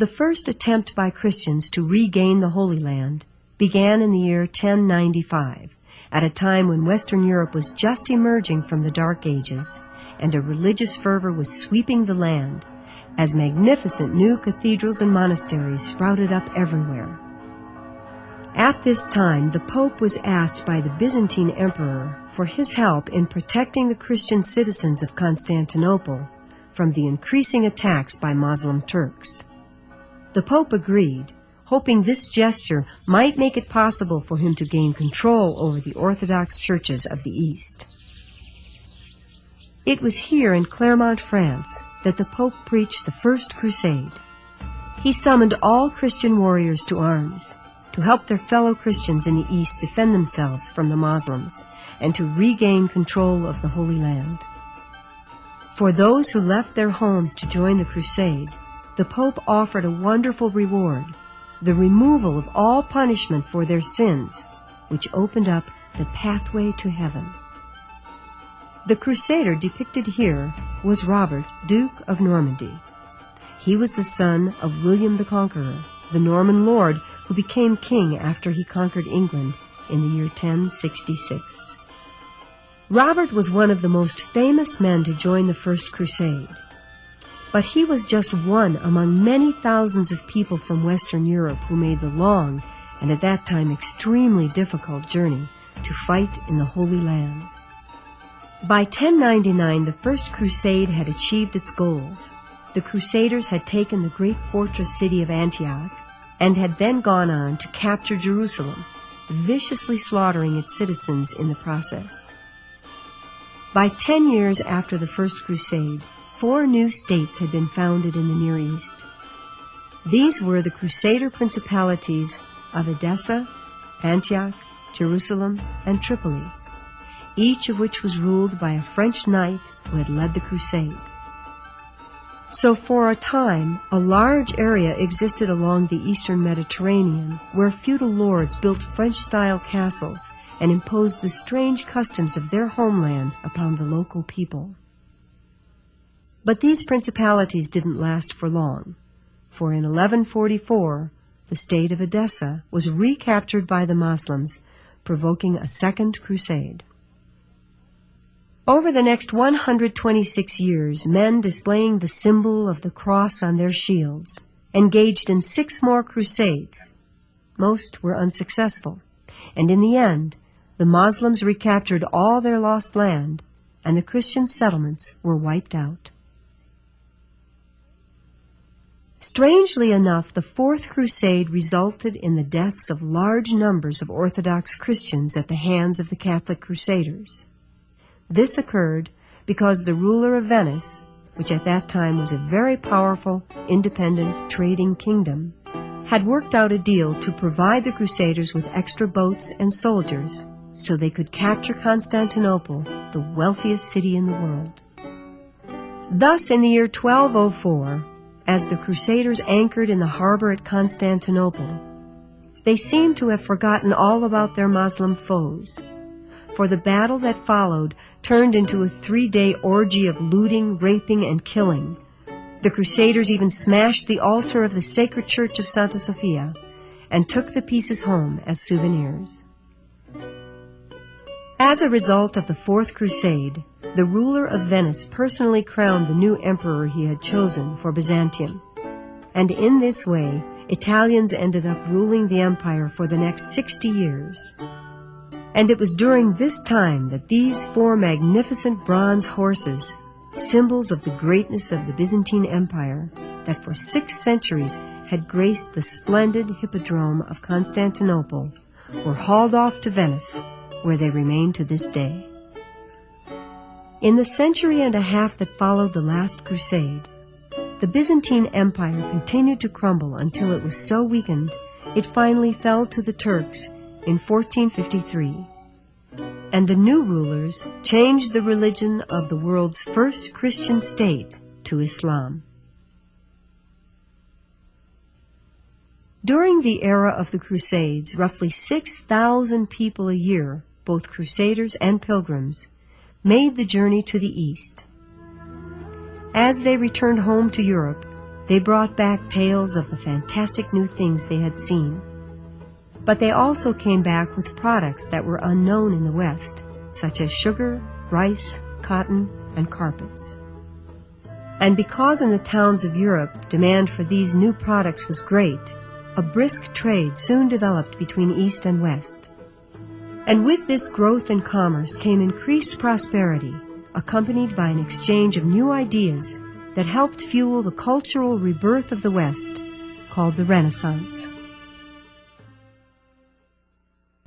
The first attempt by Christians to regain the Holy Land began in the year 1095, at a time when Western Europe was just emerging from the Dark Ages, and a religious fervor was sweeping the land, as magnificent new cathedrals and monasteries sprouted up everywhere. At this time, the Pope was asked by the Byzantine Emperor for his help in protecting the Christian citizens of Constantinople from the increasing attacks by Muslim Turks. The Pope agreed, hoping this gesture might make it possible for him to gain control over the Orthodox churches of the East. It was here in Clermont, France, that the Pope preached the First Crusade. He summoned all Christian warriors to arms, to help their fellow Christians in the East defend themselves from the Muslims, and to regain control of the Holy Land. For those who left their homes to join the crusade, the Pope offered a wonderful reward, the removal of all punishment for their sins, which opened up the pathway to heaven. The crusader depicted here was Robert, Duke of Normandy. He was the son of William the Conqueror, the Norman lord who became king after he conquered England in the year 1066. Robert was one of the most famous men to join the First Crusade. But he was just one among many thousands of people from Western Europe who made the long and at that time extremely difficult journey to fight in the Holy Land. By 1099, the First Crusade had achieved its goals. The Crusaders had taken the great fortress city of Antioch and had then gone on to capture Jerusalem, viciously slaughtering its citizens in the process. By 10 years after the First Crusade, 4 new states had been founded in the Near East. These were the Crusader principalities of Edessa, Antioch, Jerusalem, and Tripoli, each of which was ruled by a French knight who had led the crusade. So for a time, a large area existed along the eastern Mediterranean where feudal lords built French-style castles and imposed the strange customs of their homeland upon the local people. But these principalities didn't last for long, for in 1144, the state of Edessa was recaptured by the Muslims, provoking a second crusade. Over the next 126 years, men displaying the symbol of the cross on their shields engaged in 6 more crusades. Most were unsuccessful, and in the end, the Muslims recaptured all their lost land, and the Christian settlements were wiped out. Strangely enough, the Fourth Crusade resulted in the deaths of large numbers of Orthodox Christians at the hands of the Catholic Crusaders. This occurred because the ruler of Venice, which at that time was a very powerful, independent trading kingdom, had worked out a deal to provide the Crusaders with extra boats and soldiers so they could capture Constantinople, the wealthiest city in the world. Thus, in the year 1204, as the Crusaders anchored in the harbor at Constantinople, they seemed to have forgotten all about their Muslim foes, for the battle that followed turned into a 3-day orgy of looting, raping, and killing. The Crusaders even smashed the altar of the sacred church of Santa Sofia and took the pieces home as souvenirs. As a result of the Fourth Crusade, the ruler of Venice personally crowned the new emperor he had chosen for Byzantium, and in this way, Italians ended up ruling the empire for the next 60 years. And it was during this time that these 4 magnificent bronze horses, symbols of the greatness of the Byzantine Empire, that for 6 centuries had graced the splendid hippodrome of Constantinople, were hauled off to Venice, where they remain to this day. In the century and a half that followed the last crusade, the Byzantine Empire continued to crumble until it was so weakened it finally fell to the Turks in 1453, and the new rulers changed the religion of the world's first Christian state to Islam. During the era of the Crusades, roughly 6,000 people a year, both crusaders and pilgrims, made the journey to the East. As they returned home to Europe, They brought back tales of the fantastic new things they had seen. But they also came back with products that were unknown in the West, such as sugar, rice, cotton, and carpets. And because in the towns of Europe demand for these new products was great, a brisk trade soon developed between East and West. And with this growth in commerce came increased prosperity, accompanied by an exchange of new ideas that helped fuel the cultural rebirth of the West, called the Renaissance.